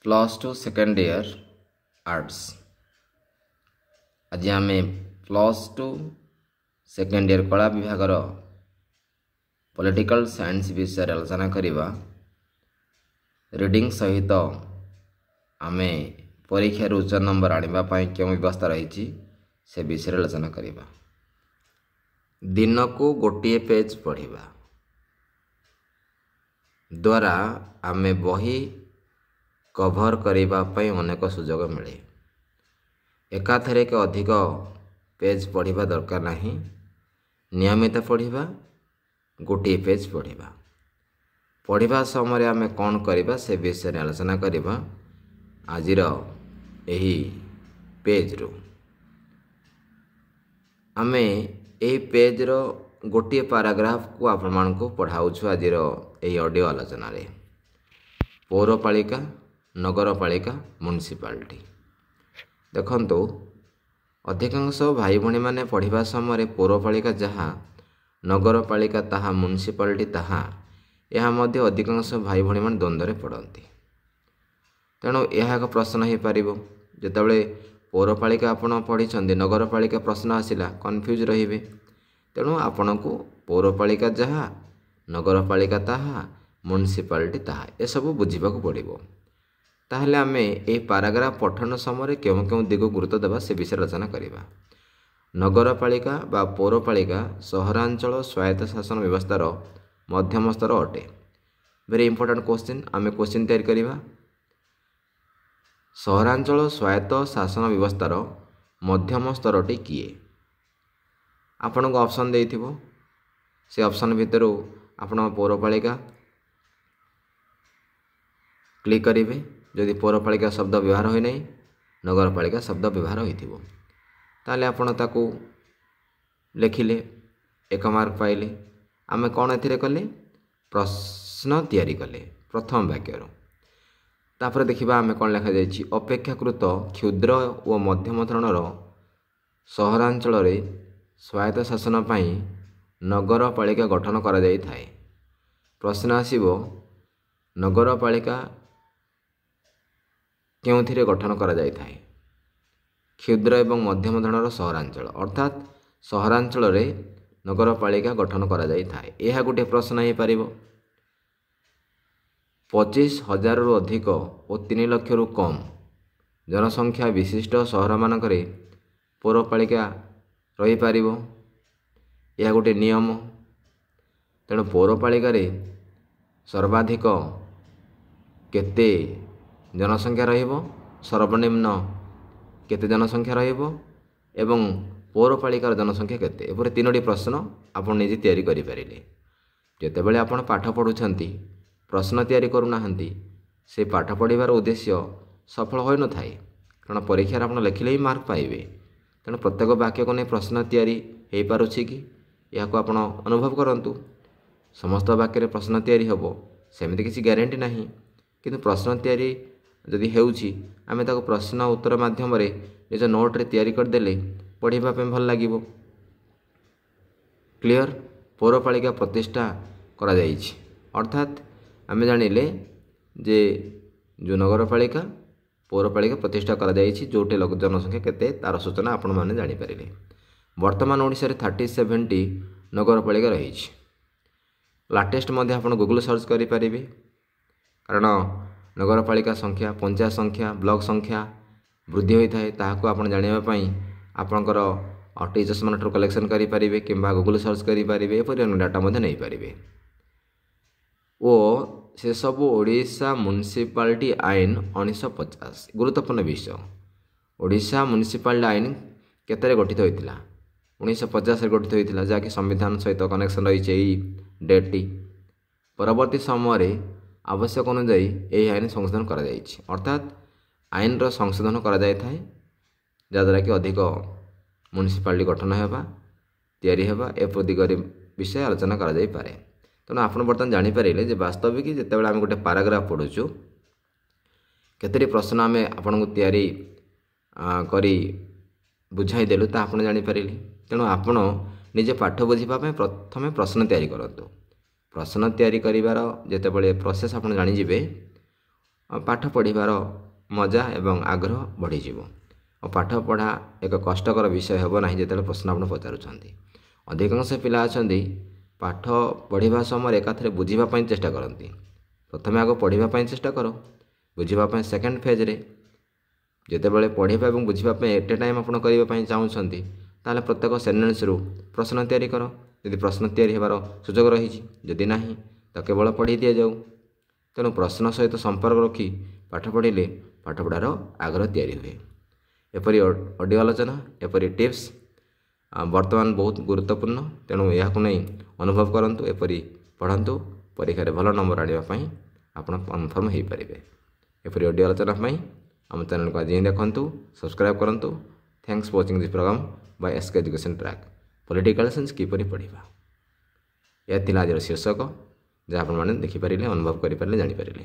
+2 second year arts. आज आम +2 second year कला विभाग पॉलिटिकल साइंस विषय आलोचना करवा। रीडिंग सहित आम परीक्षा उच्च नंबर आने क्यों व्यवस्था रही से विषय आलोचना करवा। दिन को गोटे पेज पढ़ा द्वारा आम बही कभर करने अनेक सुजोग मिले। एकाथरे के अधिक पेज पढ़ा दरकार नहीं, नियमित पढ़ा, गोटे पेज पढ़ा। पढ़ा समय आम कौन करवा से विषय आलोचना करवा। आजिर यही पेज रू आम यही पेज रो गोटे पाराग्राफ को आपण मानक पढ़ाऊँ। आजिर यही ऑडियो आलोचना रे पौरपालिका, नगरपालिका, म्युनिसिपालिटी। देखंतु अधिकांश भाई भणी माने पढ़िबा समय पौरपालिका जहाँ, नगरपालिका ताहा, म्युनिसिपालिटी ताहा, यह मध्य अधिकांश भाई भणी माने द्वंद्व पड़ती। तेणु यह एक प्रश्न हो पार जितेबाला पौरपालिका आपण पढ़ी, नगरपालिका प्रश्न आसला कन्फ्यूज रे। तेणु आपण को पौरपालिका जहाँ, नगरपालिका ताहा, म्युनिसिपालिटी ताहा ए सब बुझा पड़ो। ताहले आमे ए पाराग्राफ पठन समय क्यों क्यों दिग गुरुत्व देवा से विषय रचना करवा। नगरपालिका बा पौरपालिका सहरांचल स्वायत्त शासन व्यवस्थार मध्यम स्तर अटे। Very important question. आमे क्वेश्चन तैयारी करवा। सहरांचल स्वायत्त शासन व्यवस्थार मध्यम स्तरटी किए? आपण को ऑप्शन देइथिबो, से ऑप्शन भितर आपण पौरपालिका क्लिक करेंगे। जदि पौरपालिका शब्द व्यवहार होई नहीं, नगरपालिका शब्द व्यवहार होइथिबो, ताले आपण ताकू लिखिले, 1 मार्क पाइले। आमे कौन एथिरे कले? प्रश्न तैयारी कले प्रथम वाक्यर। तापर देखिबा आमे कौन लिखा जाइछि। अपेक्षाकृत क्षुद्र और मध्यम धरणर सहरांचल रे स्वायत्त शासन पाई नगरपालिका गठन करा जाई थाए। प्रश्न आसीबो नगरपालिका केउथिरे गठन करा जाई थाए? क्षुद्र एवं मध्यम धरणर सहरांचल, अर्थात सहरांचल रे नगरपालिका गठन करा जाई थाए। यह गोटे प्रश्न हो पारिबो। 25,000 रु अधिक और 3 लाख रु कम जनसंख्या विशिष्ट सहर मानकरे पौरपालिका रही पारिबो। यह गोटे नियम। तेणु पौरपालिका रे सर्वाधिक केते जनसंख्या रहिबो, सर्वनिम्न केते जनसंख्या रहिबो एवं पौरपालिकार जनसंख्या केते। एपरि 3टी प्रश्न आपण निजे तैयारी करि पारिले। जेतेबेले आपण पाठ पढुछंती, प्रश्न तैयारी करूनाहांती, से पाठ पढ़िबार उद्देश्य सफल होई न थाए। कारण परीक्षा आपण लिखिले ही मार्क पाइबे। तेणु प्रत्येक वाक्य को नहीं प्रश्न तैयारी हो पारुछि कि यह को आपण अनुभव करंतु। समस्त वाक्य प्रश्न तैयारी हेबो सेमिति किसी ग्यारंटी नहीं, किंतु प्रश्न तैयारी जदि हेउछि आमे ताको प्रश्न उत्तर माध्यम रे निज नोट रे तैयारी कर देले पढ़िबा पे भल लागिबो। क्लियर? पौरपालिका प्रतिष्ठा करा जाइछि, अर्थात आमे जानिले जे जो नगरपालिका पौरपालिका प्रतिष्ठा करा जाइछि, जोटे जनसंख्या केते तार सूचना आपण माने जानि परिले। वर्तमान ओडिसा रे 37टी नगरपालिका रहिछि। लाटेस्ट मध्य आपण गूगल सर्च करि परिबे। कारण नगरपालिका संख्या, पंचायत संख्या, ब्लॉक संख्या वृद्धि होता है। ताहाको आपण जानिबा पई आपणकर टीचर्स मानटर कलेक्शन करि परिबे किंबा गूगल सर्च करि परिबे। एपरि अन्य डाटा मध्य नै परिबे। ओ से सब ओडिशा म्युनिसिपालिटी आईन 1950 गुरुत्वपूर्ण विषय। ओडिशा म्युनिसिपालिटी आईन केतरे गठित होइतिला? 1950 रे गठित होइतिला, जाकि संविधान सहित कनेक्शन रही एई डेट टी। परवर्ती समय रे आवश्यक अनुसार यही आईन संशोधन करा जाइछि, अर्थात आईन रो संशोधन करा जाय थाए जद्वारा कि अधिक म्युनिसिपालिटी गठन हेबा, तैयारी हेबा, ए दिगरे विषय आलोचना करा जाय पारे। तेणु आपण बर्तमान जानि पारिले जे वास्तविक जेतेबेले आमे गोटे पाराग्राफ पढुछु केतेरी प्रश्न आमे आपनकु तैयारी करी बुझाई देलु ता आपण जानि पारिले। तेणु आपण निजे पाठ बुझिबा पय प्रथमे प्रश्न तैयारी करंतु। प्रश्न तैयारी करिवार जेतेबेले प्रोसेस आपण जानि जिवे ପାଠ ପଢ଼ିବାର ମଜା ଏବଂ ଆଗ୍ରହ ବଢ଼ିଯିବ। ଆଉ ପାଠ ପଢ଼ା ଏକ କଷ୍ଟକର ବିଷୟ ହେବ ନାହିଁ ଯେତେବେଳେ ପ୍ରଶ୍ନ ଆପଣ ପଚାରୁଛନ୍ତି। ଅଧିକାଂଶ ପିଲା ଅଛନ୍ତି ପାଠ ପଢ଼ିବା ସମୟରେ ଏକାଥରେ ବୁଝିବା ପାଇଁ ଚେଷ୍ଟା କରନ୍ତି। ପ୍ରଥମେ ଆଗ ପଢ଼ିବା ପାଇଁ ଚେଷ୍ଟା କର, ବୁଝିବା ପାଇଁ ସେକେଣ୍ଡ ଫେଜ୍ରେ। ଯେତେବେଳେ ପଢ଼ିବା ଏବଂ ବୁଝିବା ପାଇଁ ଏଟ୍ ଏ ଟାଇମ୍ ଆପଣ କରିବା ପାଇଁ ଚାହୁଁଛନ୍ତି, ତାହେଲେ ପ୍ରତ୍ୟେକ ସେଣ୍ଟେନ୍ସରୁ ପ୍ରଶ୍ନ ତିଆରି କର, ଯଦି ପ୍ରଶ୍ନ ତିଆରି ହେବାର ସୁଯୋଗ ରହିଛି। ଯଦି ନାହିଁ ତ କେବଳ ପଢ଼ି ଦିଆଯାଉ। ତେଣୁ ପ୍ରଶ୍ନ ସହିତ ସମ୍ପର୍କ ରଖି ପାଠ ପଢ଼ିଲେ ପାଠପଢ଼ାର ଆଗ୍ରହ ତିଆରି ହୁଏ। ଏପରି ଅଡ଼ିଓ ଆଲୋଚନା, ଏପରି ଟିପ୍ସ ବର୍ତ୍ତମାନ ବହୁତ ଗୁରୁତ୍ୱପୂର୍ଣ୍ଣ। ତେଣୁ ଏହାକୁ ନେଇ ଅନୁଭବ କରନ୍ତୁ, ଏପରି ପଢ଼ନ୍ତୁ, ପରୀକ୍ଷାରେ ଭଲ ନମ୍ବର ଆଣିବା ପାଇଁ ଆପଣ କନଫର୍ମ ହୋଇପାରିବେ। ଏପରି ଅଡ଼ିଓ ଆଲୋଚନା ପାଇଁ ଆମ ଚ୍ୟାନେଲକୁ ଆଜି ହିଁ ଦେଖନ୍ତୁ, ସବସ୍କ୍ରାଇବ୍ କରନ୍ତୁ। Thanks for watching this program by SK education track. Political science କିପରି ପଢ଼ିବା, ଏହା ଥିଲା ଆଜିର ଶୀର୍ଷକ, ଯାହା ଆପଣମାନେ ଦେଖିପାରିଲେ, ଅନୁଭବ କରିପାରିଲେ, ଜାଣିପାରିଲେ।